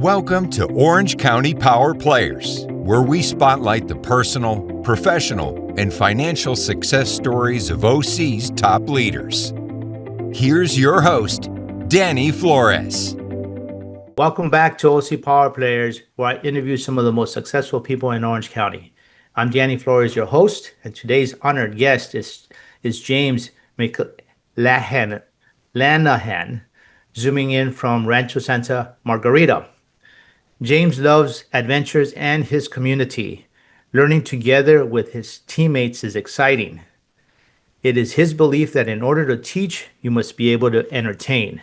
Welcome to Orange County Power Players, where we spotlight the personal, professional, and financial success stories of OC's top leaders. Here's your host, Danny Flores. Welcome back to OC Power Players, where I interview some of the most successful people in Orange County. I'm Danny Flores, your host, and today's honored guest is James McLanahan, zooming in from Rancho Santa Margarita. James loves adventures and his community. Learning together with his teammates is exciting. It is his belief that in order to teach, you must be able to entertain.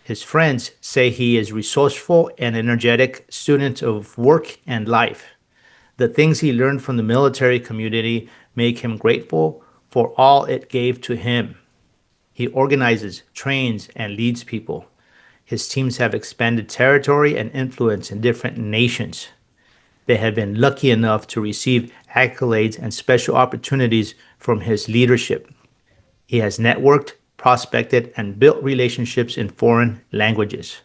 His friends say he is resourceful and energetic student of work and life. The things he learned from the military community make him grateful for all it gave to him. He organizes, trains, and leads people. His teams have expanded territory and influence in different nations. They have been lucky enough to receive accolades and special opportunities from his leadership. He has networked, prospected, and built relationships in foreign languages.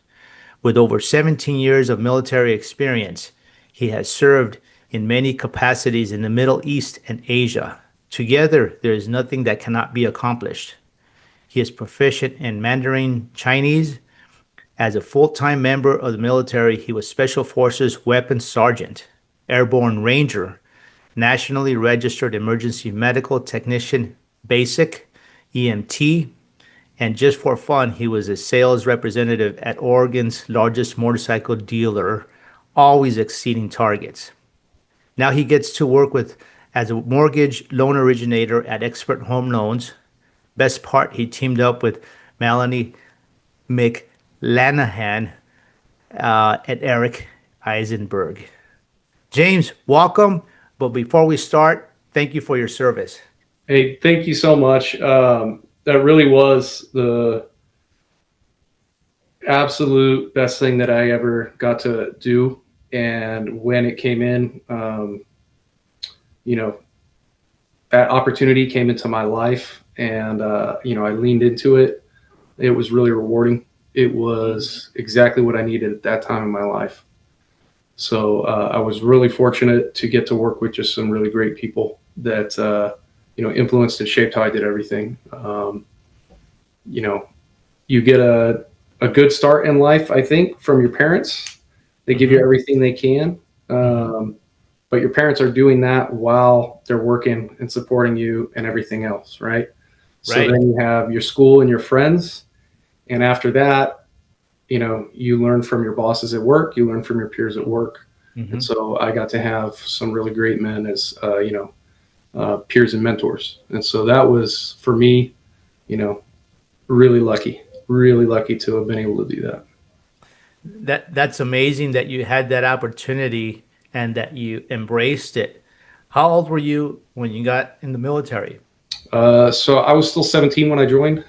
With over 17 years of military experience, he has served in many capacities in the Middle East and Asia. Together, there is nothing that cannot be accomplished. He is proficient in Mandarin Chinese. As a full-time member of the military, he was Special Forces Weapons Sergeant, Airborne Ranger, Nationally Registered Emergency Medical Technician Basic, EMT, and just for fun, he was a sales representative at Oregon's largest motorcycle dealer, always exceeding targets. Now he gets to work as a mortgage loan originator at Expert Home Loans. Best part, he teamed up with Melanie McLanahan and Eric Eisenberg. James, welcome. But before we start, thank you for your service. Hey, thank you so much. That really was the absolute best thing that I ever got to do. And when it came in, that opportunity came into my life and, I leaned into it. It was really rewarding. It was exactly what I needed at that time in my life. So I was really fortunate to get to work with just some really great people that, influenced and shaped how I did everything. You get a good start in life, I think, from your parents. They give you everything they can. But your parents are doing that while they're working and supporting you and everything else, right? So then you have your school and your friends. And after that, you learn from your bosses at work, you learn from your peers at work. And so I got to have some really great men as, peers and mentors. And so that was, for me, really lucky to have been able to do that. That's amazing that you had that opportunity and that you embraced it. How old were you when you got in the military? So I was still 17 when I joined.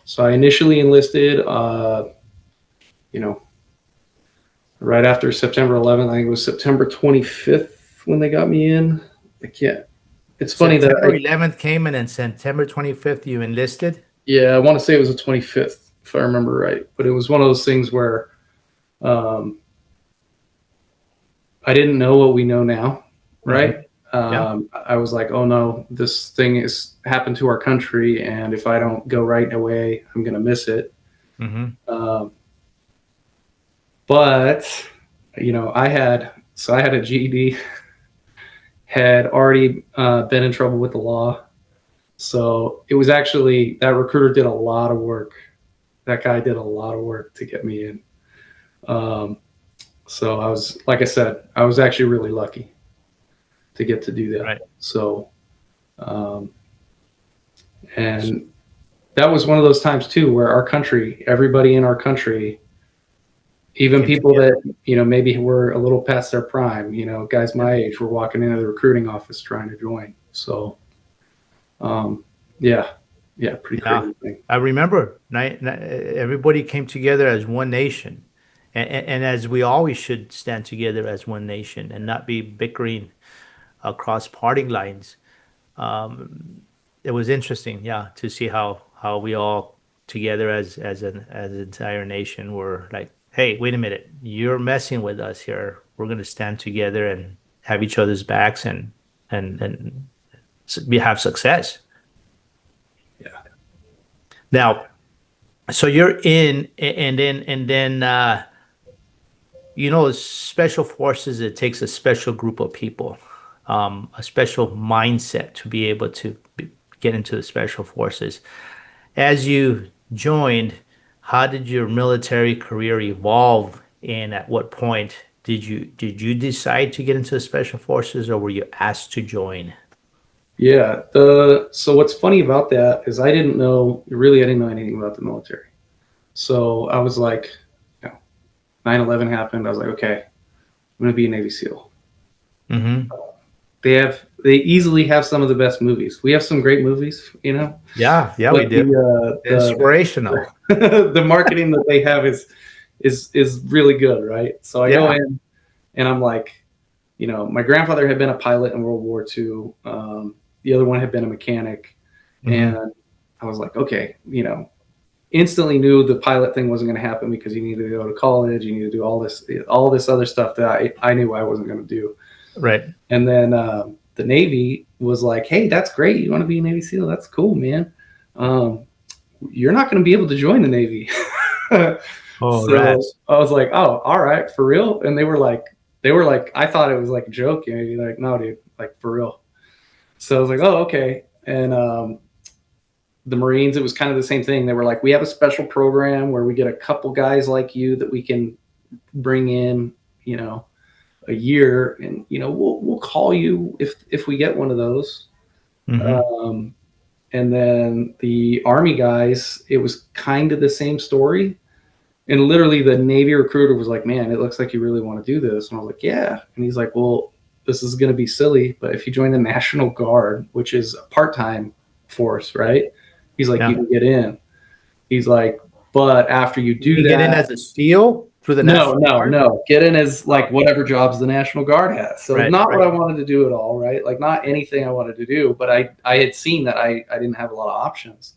So I initially enlisted, right after September 11th. I think it was September 25th when they got me in. It's funny that September 11th came in and September 25th you enlisted? Yeah, I want to say it was the 25th, if I remember right. But it was one of those things where I didn't know what we know now, right? I was like, oh no, this thing has happened to our country, and if I don't go right away, I'm going to miss it. But, I had a GED, had already been in trouble with the law. So it was actually, that recruiter did a lot of work. That guy did a lot of work to get me in. So I was, like I said, I was actually really lucky to get to do that. Right. So, and that was one of those times too, where everybody in our country, even people that, maybe were a little past their prime, guys my age were walking into the recruiting office trying to join. So, pretty crazy thing. I remember everybody came together as one nation. And as we always should stand together as one nation and not be bickering across party lines. It was interesting, to see how we all together as an entire nation were like hey, wait a minute, you're messing with us here. We're going to stand together and have each other's backs and we have success. Yeah. Now, so you're in, and then special forces, it takes a special group of people, a special mindset to be able to get into the special forces. As you joined, how did your military career evolve, and at what point did you decide to get into the special forces, or were you asked to join? Yeah. So what's funny about that is I didn't know anything about the military. So I was like, 9/11 happened. I was like, okay, I'm gonna be a Navy SEAL. Mm-hmm. They easily have some of the best movies. We have some great movies, Yeah, yeah, we but do. Inspirational. the marketing that they have is really good, right? So I go Yeah. in and I'm like, my grandfather had been a pilot in World War II. The other one had been a mechanic, Mm-hmm. and I was like, okay, instantly knew the pilot thing wasn't going to happen because you needed to go to college, you need to do all this other stuff that I knew I wasn't going to do. Right. And then the Navy was like, hey, that's great. You want to be a Navy SEAL? That's cool, man. You're not going to be able to join the Navy. Oh, So rats. I was like, oh, all right, for real? And they were like, I thought it was like a joke. Like, no, dude, like for real. So I was like, oh, okay. And the Marines, it was kind of the same thing. They were like, we have a special program where we get a couple guys like you that we can bring in, a year, and we'll call you if we get one of those. Mm-hmm. Um, and then the Army guys, it was kind of the same story. And literally, the Navy recruiter was like, "Man, it looks like you really want to do this." And I was like, "Yeah." And he's like, "Well, this is going to be silly, but if you join the National Guard, which is a part-time force, right?" He's like, "You Yeah. can get in." He's like, "But after you You do can get in that, as a SEAL through the no, National no, Guard? no. Get in as Oh, like whatever jobs the National Guard has." So right, not what right. I wanted to do at all, right? Like not anything I wanted to do, but I had seen that I didn't have a lot of options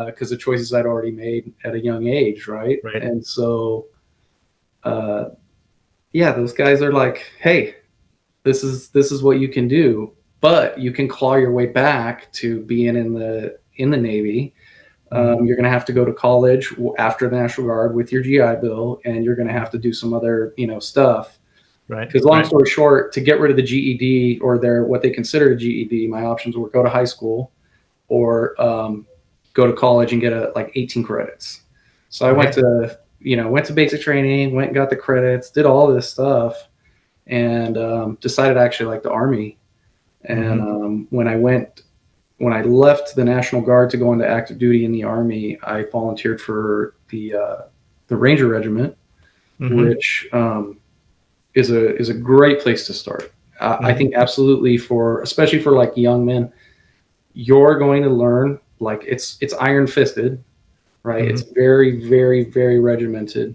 because the choices I'd already made at a young age, right? Right. And so, yeah, those guys are like, "Hey, this is what you can do, but you can claw your way back to being in the Navy. Mm-hmm. You're going to have to go to college after the National Guard with your GI Bill, and you're going to have to do some other, stuff." Right, Because long right. story short, to get rid of the GED or their what they consider a GED, my options were go to high school or go to college and get like 18 credits. So I went Okay. to basic training, went and got the credits, did all this stuff, and decided I actually like the Army. And Mm-hmm. when I left the National Guard to go into active duty in the Army, I volunteered for the Ranger Regiment, Mm-hmm. which is a great place to start. I Mm-hmm. think absolutely especially for like young men, you're going to learn like it's iron fisted, right? Mm-hmm. It's very, very, very regimented,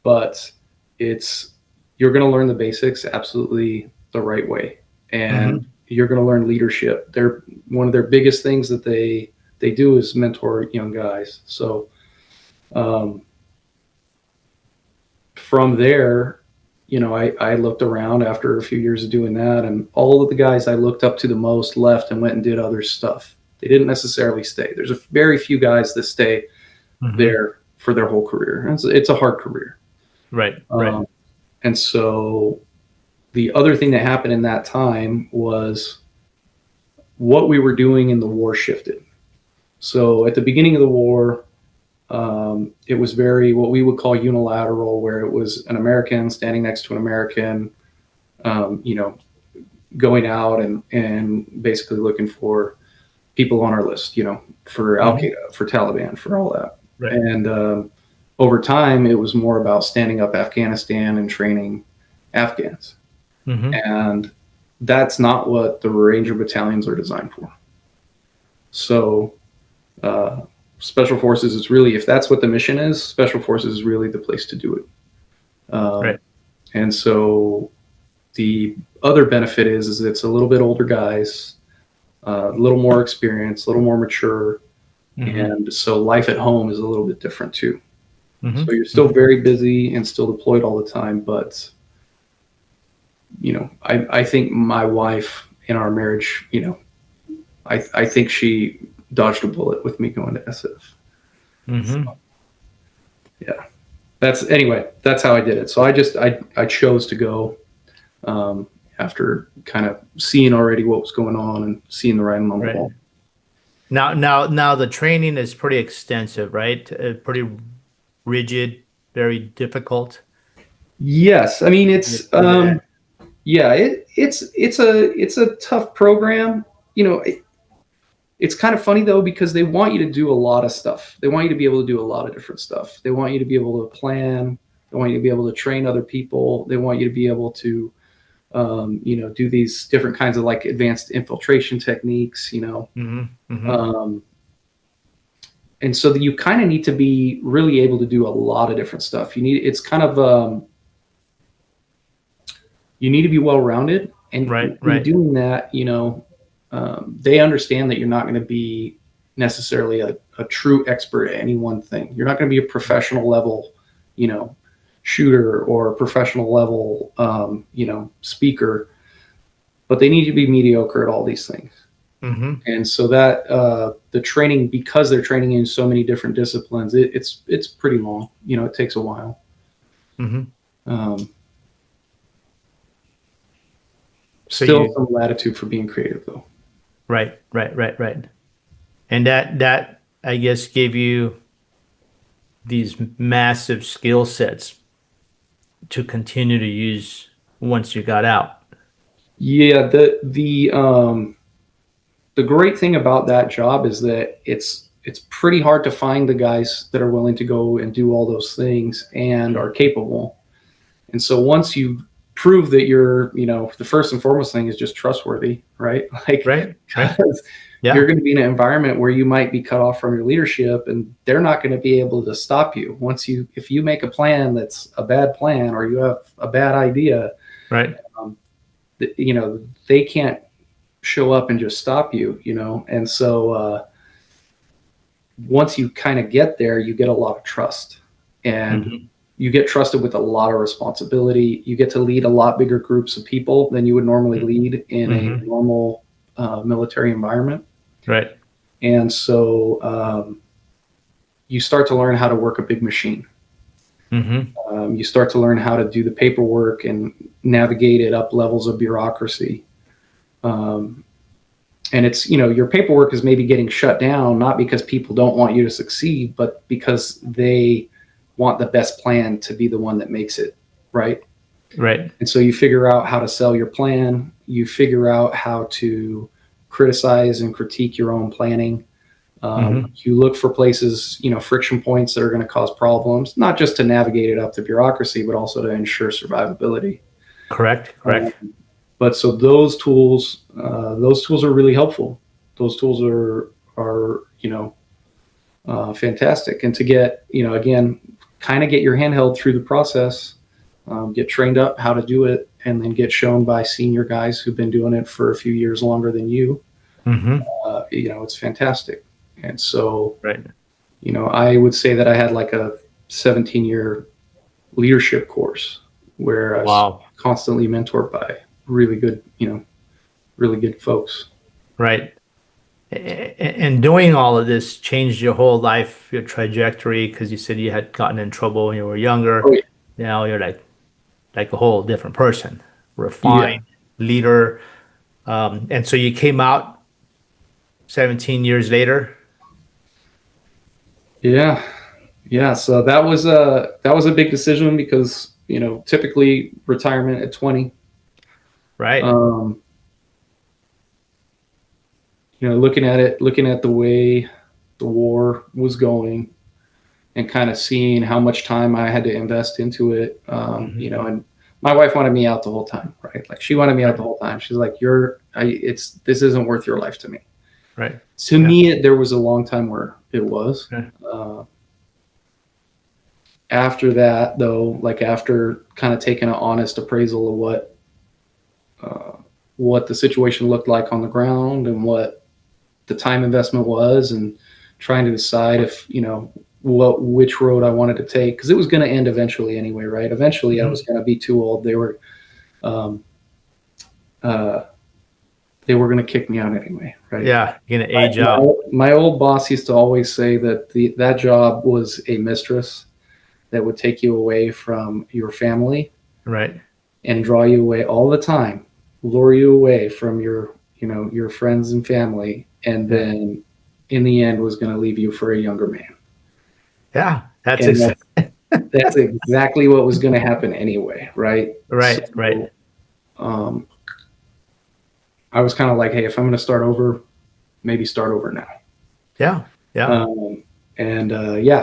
but it's you're going to learn the basics absolutely the right way, and Mm-hmm. you're going to learn leadership. They're one of their biggest things that they do is mentor young guys. So um, from there, I looked around after a few years of doing that, and all of the guys I looked up to the most left and went and did other stuff. They didn't necessarily stay. There's a very few guys that stay Mm-hmm. there for their whole career. It's a hard career. Right, right. Um, and so the other thing that happened in that time was what we were doing in the war shifted. So at the beginning of the war, it was very what we would call unilateral, where it was an American standing next to an American, um, you know, going out and basically looking for people on our list, for Al Mm-hmm. Qaeda, for Taliban, for all that. Right. And over time, it was more about standing up Afghanistan and training Afghans. Mm-hmm. And that's not what the Ranger battalions are designed for. So, uh, Special Forces is really, if that's what the mission is, Special Forces is really the place to do it. Right. And so the other benefit is it's a little bit older guys, a little more experience, a little more mature, Mm-hmm. and so life at home is a little bit different too. So you're still very busy and still deployed all the time. But, I think my wife in our marriage, I think she dodged a bullet with me going to SF. So, yeah. That's how I did it. So I chose to go after kind of seeing already what was going on and seeing the writing on the wall. Now the training is pretty extensive, right? Pretty rigid, very difficult. Yes, I mean it's it's a tough program. It's kind of funny though because they want you to do a lot of stuff. They want you to be able to do a lot of different stuff. They want you to be able to plan. They want you to be able to train other people. They want you to be able to do these different kinds of like advanced infiltration techniques. And so that you kind of need to be really able to do a lot of different stuff. It's kind of you need to be well-rounded, and in doing that, they understand that you're not going to be necessarily a true expert at any one thing. You're not going to be a professional level, shooter or a professional level, speaker, but they need you to be mediocre at all these things. And so that the training, because they're training in so many different disciplines, it's pretty long. It takes a while. Still some latitude for being creative, though. Right. And that I guess gave you these massive skill sets to continue to use once you got out. Yeah, the great thing about that job is that it's pretty hard to find the guys that are willing to go and do all those things and are capable. And so once you prove that you're, the first and foremost thing is just trustworthy, right? You're going to be in an environment where you might be cut off from your leadership, and they're not going to be able to stop you. If you make a plan that's a bad plan, or you have a bad idea, right? They can't show up and just stop you, And so once you kind of get there, you get a lot of trust, and you get trusted with a lot of responsibility. You get to lead a lot bigger groups of people than you would normally lead in a normal military environment. Right. And so you start to learn how to work a big machine. You start to learn how to do the paperwork and navigate it up levels of bureaucracy. And it's, your paperwork is maybe getting shut down, not because people don't want you to succeed, but because they want the best plan to be the one that makes it, right? Right. And so you figure out how to sell your plan. You figure out how to criticize and critique your own planning. You look for places, friction points that are going to cause problems, not just to navigate it up the bureaucracy, but also to ensure survivability. Correct. But so those tools are really helpful. Those tools are fantastic. And to get, again, kind of get your hand held through the process, get trained up how to do it, and then get shown by senior guys who've been doing it for a few years longer than you. It's fantastic. And so, I would say that I had like a 17-year leadership course where I was constantly mentored by really good folks. Right. And doing all of this changed your whole life, your trajectory, because you said you had gotten in trouble when you were younger. Oh, yeah. Now you're like a whole different person, refined leader. And so you came out 17 years later. Yeah. So that was a big decision because, typically retirement at 20. Right. Looking at the way the war was going and kind of seeing how much time I had to invest into it, and my wife wanted me out the whole time, right? Like she wanted me out the whole time. She's like, this isn't worth your life to me. Right. To me, there was a long time where it was. After that, though, like after kind of taking an honest appraisal of what the situation looked like on the ground and what the time investment was, and trying to decide if which road I wanted to take, because it was going to end eventually anyway, right? Eventually, I was going to be too old. They were going to kick me out anyway, right? Yeah, you're gonna age out. My old boss used to always say that that job was a mistress that would take you away from your family, Right. and draw you away all the time, lure you away from your friends and family, and then in the end was going to leave you for a younger man. Yeah, that's And that's exactly what was going to happen anyway, right? right. So, Right. I was kind of like, hey, if I'm going to start over, maybe start over now. Yeah. Yeah.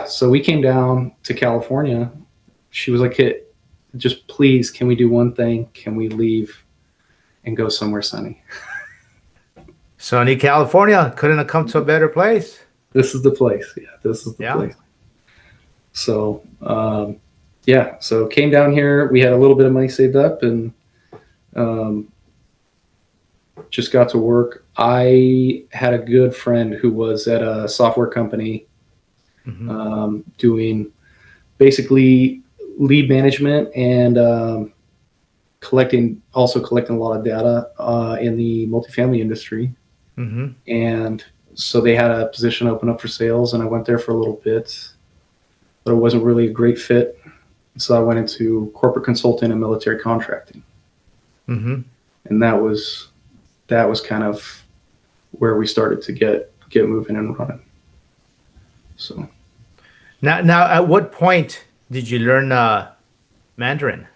So we came down to California. She was like, hey, just please, can we do one thing? Can we leave and go somewhere sunny? Sunny California, couldn't have come to a better place. This is the place. Yeah, this is the place. So, so came down here. We had a little bit of money saved up, and just got to work. I had a good friend who was at a software company, doing basically lead management and collecting a lot of data in the multifamily industry. And so they had a position open up for sales, and I went there for a little bit, but it wasn't really a great fit. So I went into corporate consulting and military contracting. And that was kind of where we started to get moving and running. So now at what point did you learn Mandarin?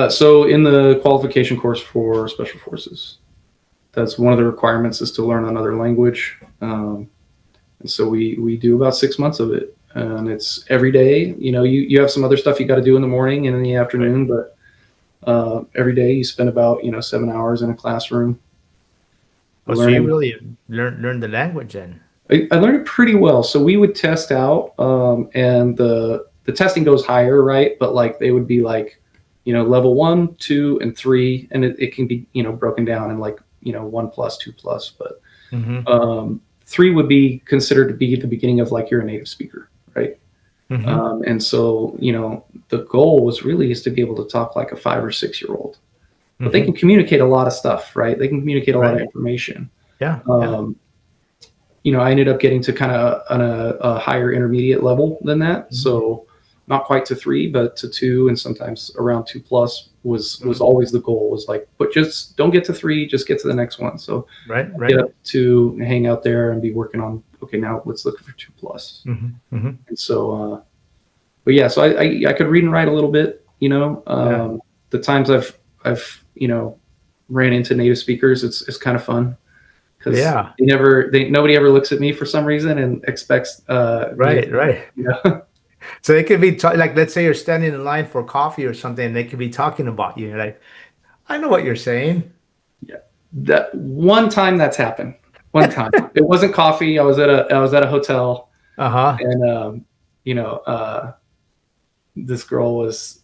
So in the qualification course for Special Forces, that's one of the requirements, is to learn another language. And so we do about 6 months of it, and it's every day. You have some other stuff you got to do in the morning and in the afternoon, but every day you spend about 7 hours in a classroom. So you really learned the language then? I learned it pretty well. So we would test out, and the testing goes higher, right? But like they would be like, level 1, 2, and 3, and it can be broken down in like 1+, 2+, but 3 would be considered to be the beginning of like you're a native speaker, right? And so the goal was really is to be able to talk like a 5 or 6 year old, but they can communicate a lot of stuff, right? They can communicate a lot of information. Yeah. I ended up getting to kind of on a higher intermediate level than that. So not quite to 3, but to 2, and sometimes around 2+ was always the goal, was like, but just don't get to 3, just get to the next one. So get up to hang out there and be working on, okay, now let's look for 2+. And so, but yeah, so I could read and write a little bit, the times I've ran into native speakers, it's kind of fun. Because nobody ever looks at me for some reason and expects right. So they could be like, let's say you're standing in line for coffee or something, and they could be talking about you. You're like, I know what you're saying. Yeah, that one time that's happened. One time it wasn't coffee. I was at a hotel. And this girl was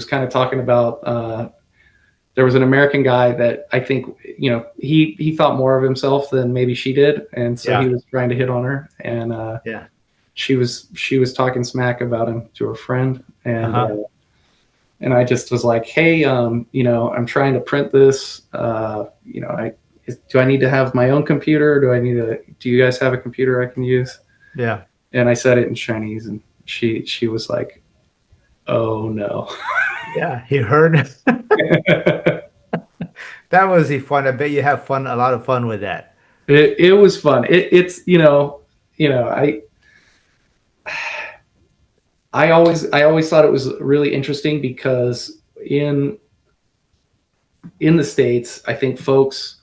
kind of talking about. There was an American guy that I think, he thought more of himself than maybe she did. And so he was trying to hit on her, and she was talking smack about him to her friend. And, and I just was like, hey, I'm trying to print this, do I need to have my own computer? Do you guys have a computer I can use? Yeah. And I said it in Chinese, and she was like, oh no. Yeah, he heard. That was fun. I bet you have a lot of fun with that. It was fun. I always thought it was really interesting, because in the States, I think folks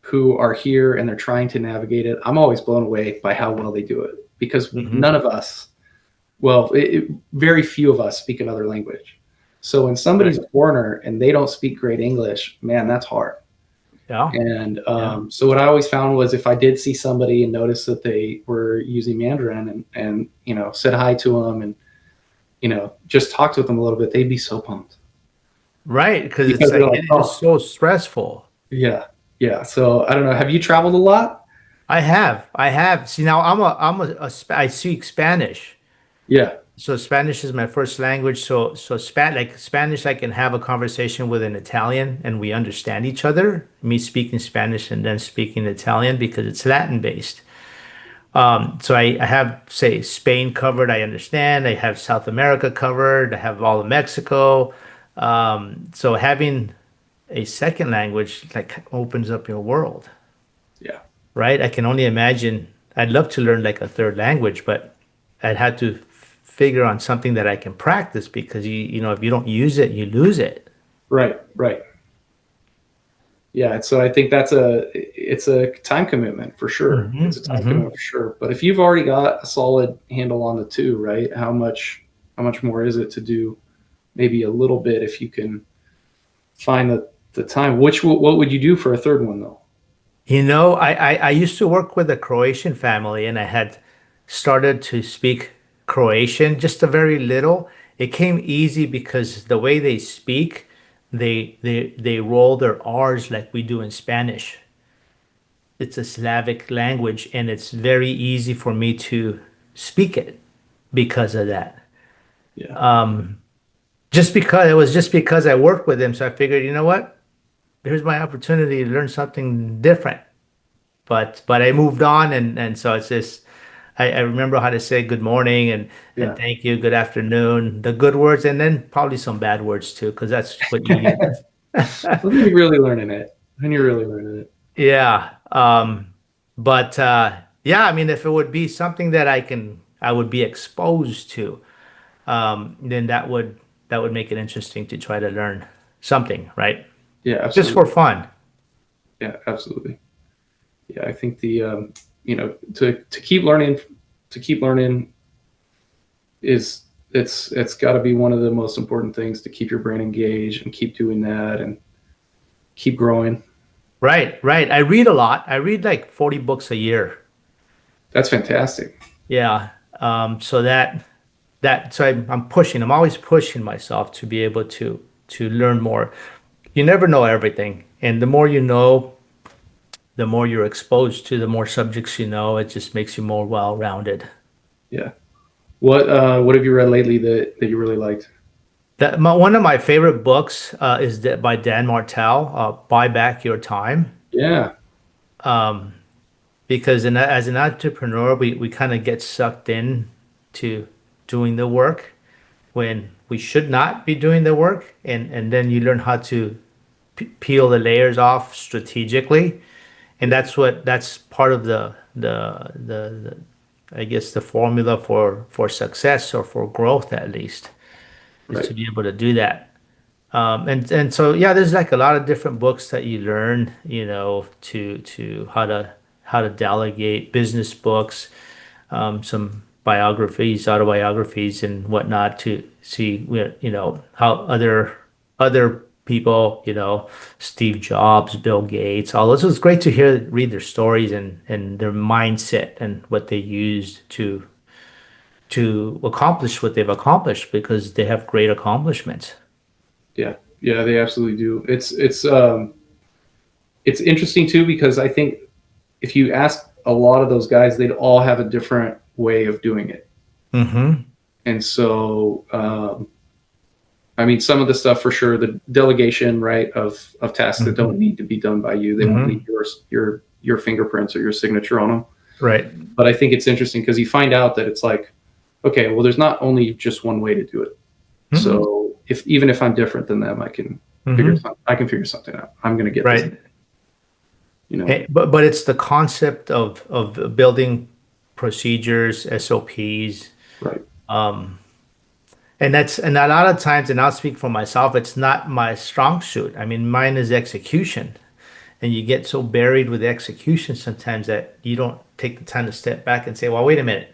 who are here and they're trying to navigate it, I'm always blown away by how well they do it, because none of us, very few of us speak another language. So when somebody's a foreigner and they don't speak great English, man, that's hard. Yeah. And so what I always found was, if I did see somebody and noticed that they were using Mandarin and said hi to them and just talked with them a little bit, they'd be so pumped. Right, because it's so stressful. Yeah. So I don't know. Have you traveled a lot? I have. See, now I speak Spanish. Yeah. So Spanish is my first language. Like Spanish, I can have a conversation with an Italian and we understand each other. Me speaking Spanish and then speaking Italian because it's Latin based. I have, say, Spain covered. I understand. I have South America covered. I have all of Mexico. So having a second language like opens up your world, Yeah. right? I can only imagine. I'd love to learn like a third language, but I'd have to figure on something that I can practice because if you don't use it, you lose it. Right. Right. Yeah. So I think it's a time commitment for sure. It's a time commitment for sure. But if you've already got a solid handle on the two, right? How much more is it to do maybe a little bit if you can find the time? What would you do for a third one though? I used to work with a Croatian family and I had started to speak Croatian just a very little. It came easy because the way they speak, they roll their R's like we do in Spanish. It's a Slavic language and it's very easy for me to speak it because of that. Yeah. Just because I worked with them, so I figured, you know what? Here's my opportunity to learn something different. But I moved on and so it's just I remember how to say good morning and Yeah. thank you, good afternoon, the good words, and then probably some bad words too, because that's what you use. When you're really learning it. When you're really learning it. Yeah. But yeah, I mean if it would be something that I would be exposed to, then that would make it interesting to try to learn something, right? Yeah, Just for absolutely. fun. Yeah, absolutely. Yeah, I think to keep learning is it's got to be one of the most important things to keep your brain engaged and keep doing that and keep growing. Right, right. I read a lot. I read like 40 books a year. That's fantastic. Yeah. So I'm pushing. I'm always pushing myself to be able to learn more. You never know everything, and the more you know, the more you're exposed to, the more subjects you know. It just makes you more well-rounded. Yeah. What have you read lately that you really liked? One of my favorite books by Dan Martell, "Buy Back Your Time," Yeah. because as an entrepreneur, we kind of get sucked in to doing the work when we should not be doing the work, and then you learn how to peel the layers off strategically, and that's part of the I guess the formula for success or for growth at least is Right. to be able to do that. And so yeah, there's like a lot of different books that you learn, to how to delegate, business books, some biographies, autobiographies, and whatnot to see how other people, Steve Jobs, Bill Gates, all those. It's great to read their stories and their mindset and what they used to accomplish what they've accomplished because they have great accomplishments. Yeah. Yeah, they absolutely do. It's interesting too because I think if you ask a lot of those guys, they'd all have a different way of doing it. Mm-hmm. And so, I mean, some of the stuff for sure, the delegation, right, of tasks that don't Mm-hmm. need to be done by you, they won't Mm-hmm. need your fingerprints or your signature on them. Right. But I think it's interesting because you find out that it's like, okay, well, there's not only just one way to do it. Mm-hmm. So even if I'm different than them, Mm-hmm. I can figure something out. I'm going to get this, Right. you know. But it's the concept of building procedures, SOPs, Right. and a lot of times, and I'll speak for myself, it's not my strong suit. I mean, mine is execution, and you get so buried with execution sometimes that you don't take the time to step back and say, "Well, wait a minute,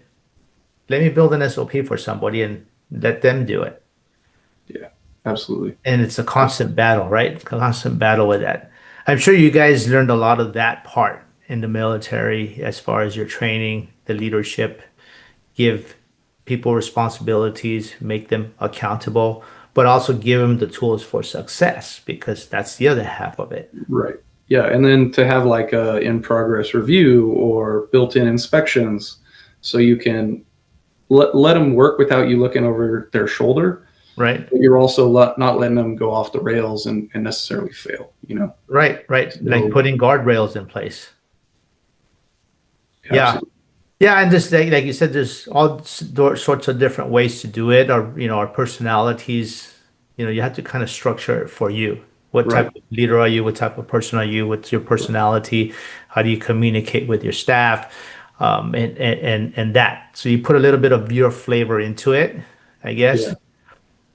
let me build an SOP for somebody and let them do it." Yeah. Absolutely. And it's a constant battle, right? Constant battle with that. I'm sure you guys learned a lot of that part in the military as far as your training, the leadership, give people responsibilities, make them accountable, but also give them the tools for success because that's the other half of it. Right. Yeah, and then to have like a in progress review or built-in inspections, so you can let them work without you looking over their shoulder. Right. But you're also not letting them go off the rails and necessarily fail. Right. Like So putting guardrails in place. Yeah. absolutely, Yeah, and just like you said, there's sorts of different ways to do it, or our personalities. You have to kind of structure it for you. What type right. of leader are you? What type of person are you? What's your personality? How do you communicate with your staff? And that. So you put a little bit of your flavor into it, I Yeah, guess.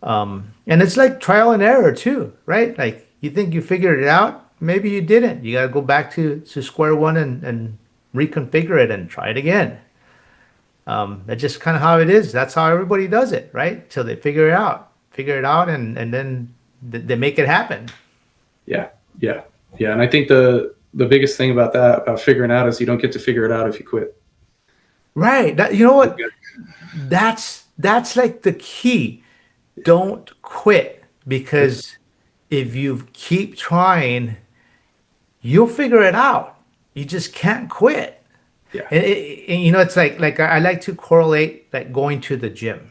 And it's like trial and error too, right? Like you think you figured it out, maybe you didn't. You got to go back to square one and reconfigure it and try it again. That's just kind of how it is. That's how everybody does it, right? Till they figure it out, and then they make it happen. yeah, yeah, yeah. And I think the biggest thing about that, about figuring out, is you don't get to figure it out if you quit. Right. You know what? That's like the key. Don't quit, because if you keep trying, you'll figure it out. You just can't quit. Yeah, And it's like I like to correlate like going to the gym,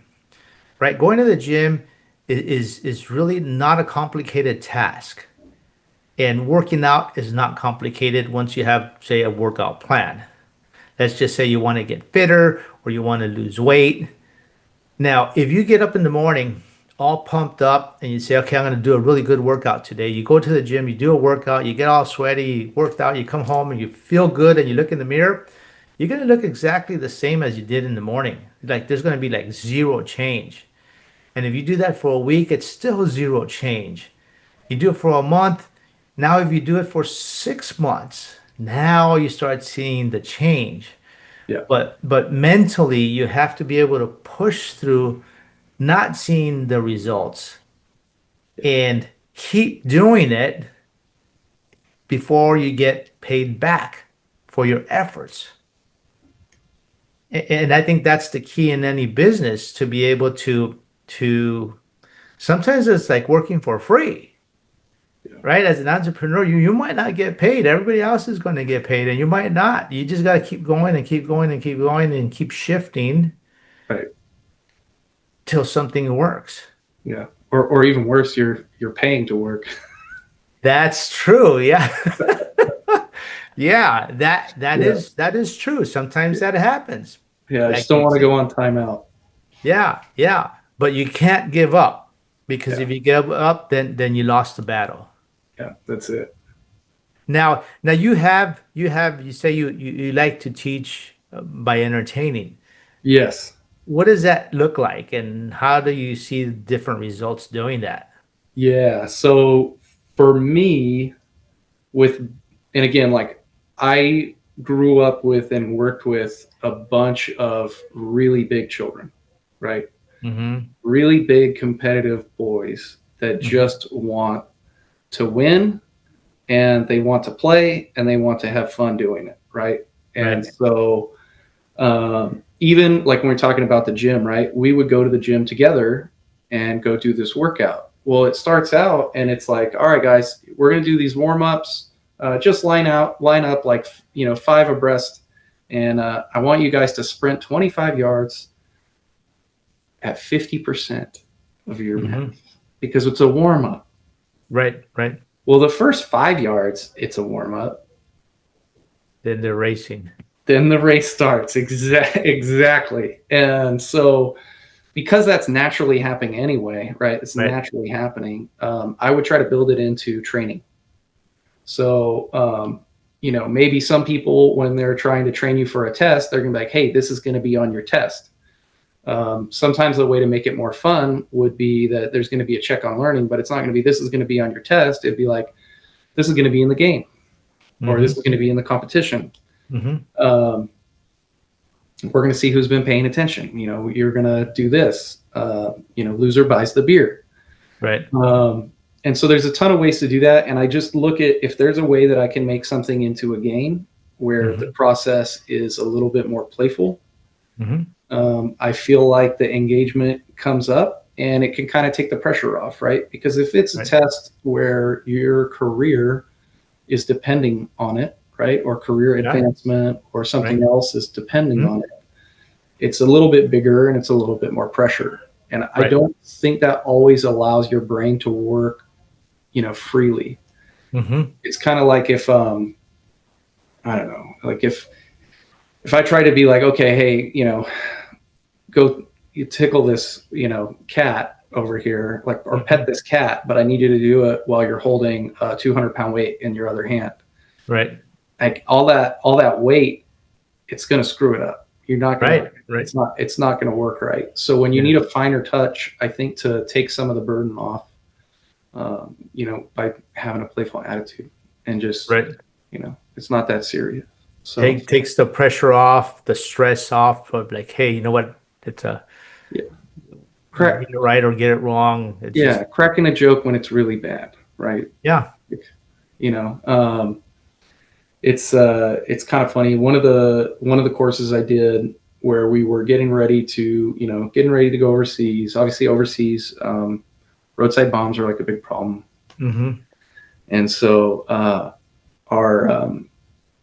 right? Going to the gym is really not a complicated task. And working out is not complicated once you have, say, a workout plan. Let's just say you want to get fitter or you want to lose weight. Now, if you get up in the morning all pumped up and you say, okay, I'm going to do a really good workout today. You go to the gym, you do a workout, you get all sweaty, you worked out, you come home and you feel good and you look in the mirror, you're going to look exactly the same as you did in the morning. Like there's going to be like zero change. And if you do that for a week, it's still zero change. You do it for a month. Now, if you do it for 6 months, now you start seeing the change. yeah, But mentally, you have to be able to push through not seeing the results and keep doing it before you get paid back for your efforts. And I think that's the key in any business, to be able to sometimes it's like working for free, yeah. right? As an entrepreneur, you might not get paid. Everybody else is going to get paid, and you might not. You just got to keep going and keep going and keep going and keep shifting Right. till something works. Yeah. Or even worse, you're paying to work. That's true. Yeah. Yeah, Yeah. that is true. Sometimes that happens. Yeah. I just Like don't you want to said. go on timeout. Yeah, yeah. But you can't give up, because Yeah. if you give up, then you lost the battle. Yeah. That's it. Now you say you like to teach by entertaining. Yes. What does that look like, and how do you see different results doing that? Yeah. So for me, with, and again, like, I grew up with and worked with a bunch of really big children, right? Mm-hmm. Really big competitive boys that Mm-hmm. just want to win, and they want to play, and they want to have fun doing it, right? And Right. so even like when we're talking about the gym, right? We would go to the gym together and go do this workout. Well, it starts out and it's like, all right, guys, we're going to do these warm ups. Just line up like, 5 abreast. And I want you guys to sprint 25 yards at 50% of your Mm-hmm. max, because it's a warm up. Right. Right. Well, the first 5 yards, it's a warm up. Then they're racing. Then the race starts. Exactly. And so, because that's naturally happening anyway, right? It's Right. naturally happening. I would try to build it into training. So, maybe some people, when they're trying to train you for a test, they're going to be like, hey, this is going to be on your test. Sometimes the way to make it more fun would be that there's going to be a check on learning, but it's not going to be, this is going to be on your test. It'd be like, this is going to be in the game, or this Mm-hmm. is going to be in the competition. Mm-hmm. We're going to see who's been paying attention. You're going to do this. Loser buys the beer. Right. And so there's a ton of ways to do that. And I just look at, if there's a way that I can make something into a game where the Mm-hmm. process is a little bit more playful, Mm-hmm. I feel like the engagement comes up and it can kind of take the pressure off, right? Because if it's a Right. test where your career is depending on it, right? Or career advancement or something else is depending on it. It's a little bit bigger and it's a little bit more pressure. And I don't think that always allows your brain to work, freely. It's kind of like if, I don't know, like if I try to be like, okay, hey, go you tickle this, cat over here, like, or pet this cat, but I need you to do it while you're holding a 200-pound weight in your other hand. Right. Like all that weight, it's going to screw it up. You're not going to, it's not going to work right. So when you need a finer touch, I think, to take some of the burden off, by having a playful attitude and just, it's not that serious. So takes the pressure off, the stress off of like, hey, you know what? It's a get it right or get it wrong. It's cracking a joke when it's really bad, right? Yeah. It's kind of funny. One of the courses I did where we were getting ready to go overseas. Obviously, overseas, roadside bombs are like a big problem. And so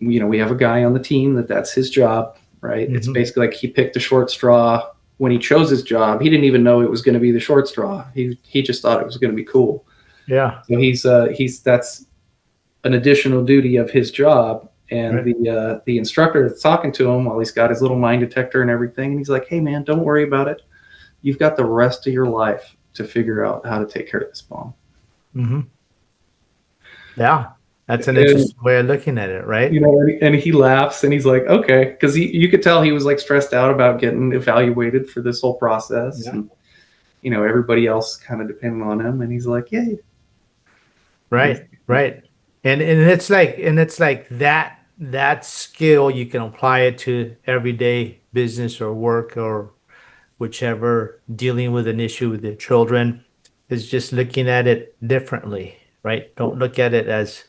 we have a guy on the team that's his job, right? It's basically like he picked a short straw. When he chose his job, he didn't even know it was going to be the short straw. He just thought it was going to be cool. Yeah. So that's an additional duty of his job. And the instructor that's talking to him while he's got his little mine detector and everything, and he's like, "Hey man, don't worry about it. You've got the rest of your life to figure out how to take care of this bomb." Yeah. That's an interesting way of looking at it, right? And he laughs and he's like, okay, because you could tell he was like stressed out about getting evaluated for this whole process. And, everybody else kind of depending on him. And he's like, yay. Right. And it's like that skill, you can apply it to everyday business or work or whichever, dealing with an issue with your children, is just looking at it differently, right? Don't look at it as,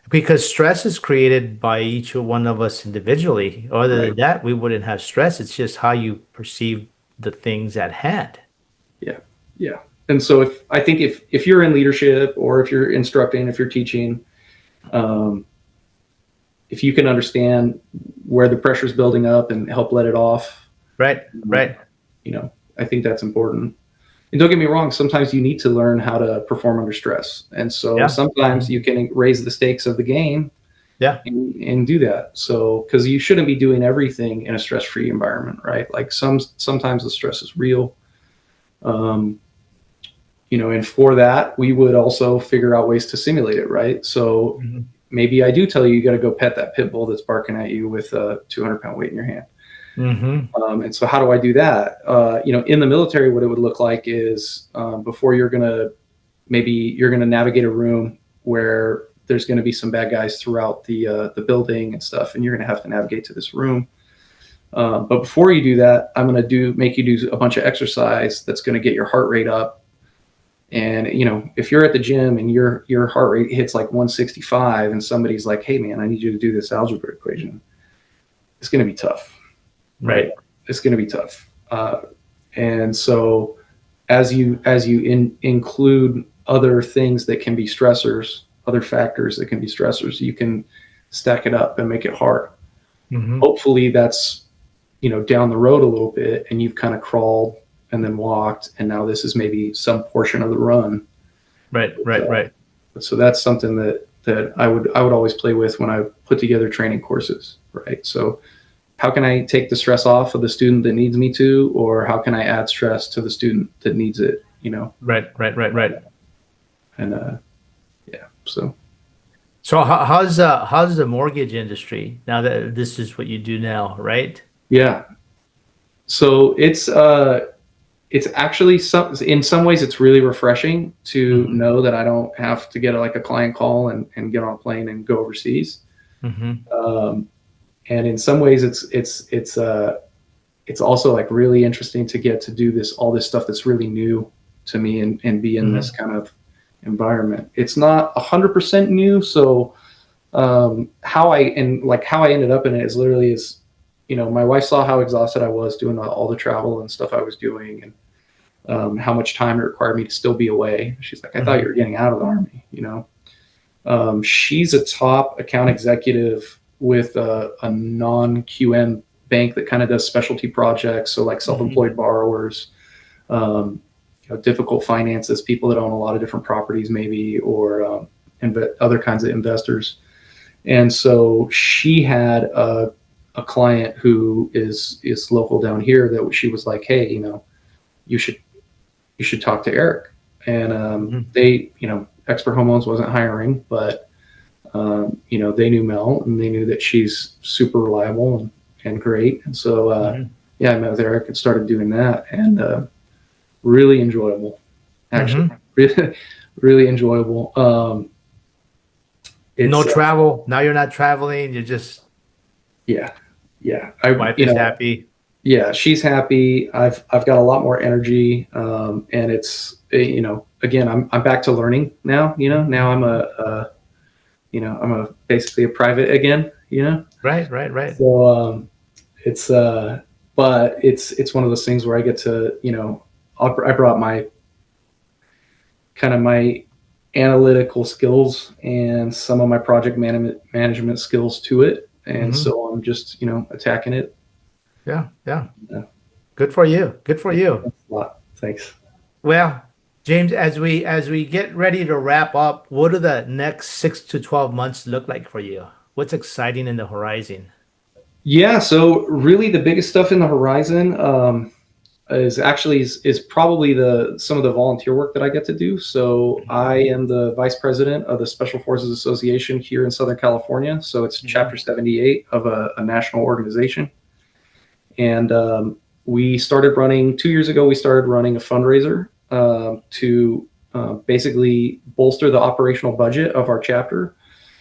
because stress is created by each one of us individually. Other than that, we wouldn't have stress. It's just how you perceive the things at hand. Yeah. And so I think if you're in leadership or if you're instructing, if you're teaching, if you can understand where the pressure is building up and help let it off. Right. I think that's important. And don't get me wrong, sometimes you need to learn how to perform under stress. And so sometimes you can raise the stakes of the game and do that. So, because you shouldn't be doing everything in a stress-free environment, right? Like sometimes the stress is real. And for that, we would also figure out ways to simulate it, right? So maybe I do tell you got to go pet that pit bull that's barking at you with a 200-pound weight in your hand. And so how do I do that? In the military, what it would look like is before you're going to navigate a room where there's going to be some bad guys throughout the building and stuff, and you're going to have to navigate to this room. But before you do that, I'm going to make you do a bunch of exercise that's going to get your heart rate up. And, if you're at the gym and your heart rate hits like 165 and somebody's like, "Hey man, I need you to do this algebra equation," it's going to be tough. Right. It's going to be tough. And so as you include other things that can be stressors, other factors that can be stressors, you can stack it up and make it hard. Hopefully that's, down the road a little bit and you've kind of crawled and then walked. And now this is maybe some portion of the run. Right. So that's something that I would always play with when I put together training courses. Right. So how can I take the stress off of the student that needs me to, or how can I add stress to the student that needs it? Right. And So how's the mortgage industry now that this is what you do now, right? Yeah. So it's actually in some ways it's really refreshing to know that I don't have to get a client call and get on a plane and go overseas. And in some ways it's also like really interesting to get to do all this stuff that's really new to me and be in this kind of environment. It's not 100% new. So how I ended up in it is literally my wife saw how exhausted I was doing all the travel and stuff I was doing and how much time it required me to still be away. She's like, "I thought you were getting out of the Army," She's a top account executive with a non-QM bank that kind of does specialty projects. So like self-employed borrowers, difficult finances, people that own a lot of different properties maybe, or other kinds of investors. And so she had a client who is local down here that she was like, hey, you should talk to Eric. And they, Expert Home Loans wasn't hiring, but they knew Mel, and they knew that she's super reliable and great. And so I met with Eric and started doing that, and really enjoyable, actually. Really, really enjoyable. No travel. Now you're not traveling. You're just yeah. Wife is happy. Yeah, she's happy. I've got a lot more energy, and it's again, I'm back to learning now. Now I'm basically a private again. Right. So but it's one of those things where I get to I brought my analytical skills and some of my project management skills to it, and so I'm just attacking it. Yeah. Good for you. Thanks a lot. Thanks. Well, James, as we get ready to wrap up, what do the next 6 to 12 months look like for you? What's exciting in the horizon? Yeah, so really the biggest stuff in the horizon is probably some of the volunteer work that I get to do. So I am the vice president of the Special Forces Association here in Southern California. So it's Chapter 78 of a national organization. And we started running 2 years ago. We started running a fundraiser to basically bolster the operational budget of our chapter.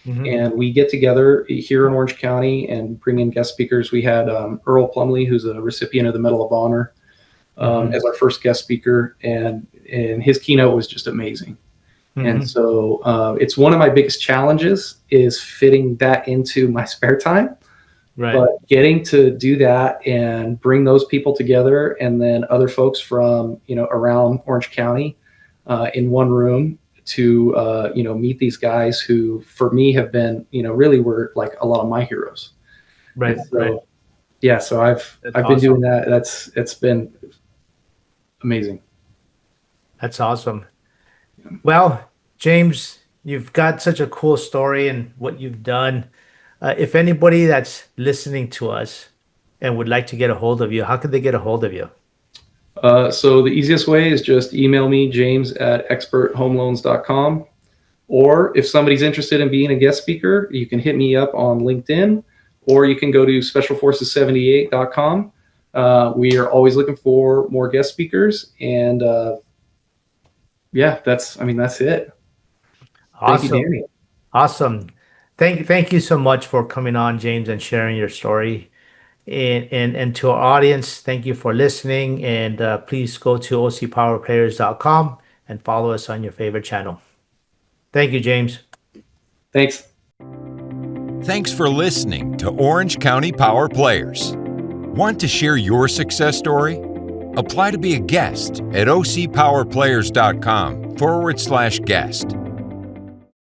And we get together here in Orange County and bring in guest speakers. We had Earl Plumley, who's a recipient of the Medal of Honor, as our first guest speaker, and his keynote was just amazing. And so it's one of my biggest challenges is fitting that into my spare time. Right. But getting to do that and bring those people together, and then other folks from around Orange County in one room to meet these guys who for me have been really were like a lot of my heroes. Right. So, right. Yeah, so I've been doing that. It's been amazing. That's awesome. Well, James, you've got such a cool story and what you've done. If anybody that's listening to us and would like to get a hold of you, how can they get a hold of you? So the easiest way is just email me, james@experthomeloans.com. Or if somebody's interested in being a guest speaker, you can hit me up on LinkedIn, or you can go to specialforces78.com. We are always looking for more guest speakers, and that's it. Awesome. Thank you, Danny. Awesome. Thank you so much for coming on, James, and sharing your story. And to our audience, thank you for listening. And please go to ocpowerplayers.com and follow us on your favorite channel. Thank you, James. Thanks. Thanks for listening to Orange County Power Players. Want to share your success story? Apply to be a guest at ocpowerplayers.com/guest.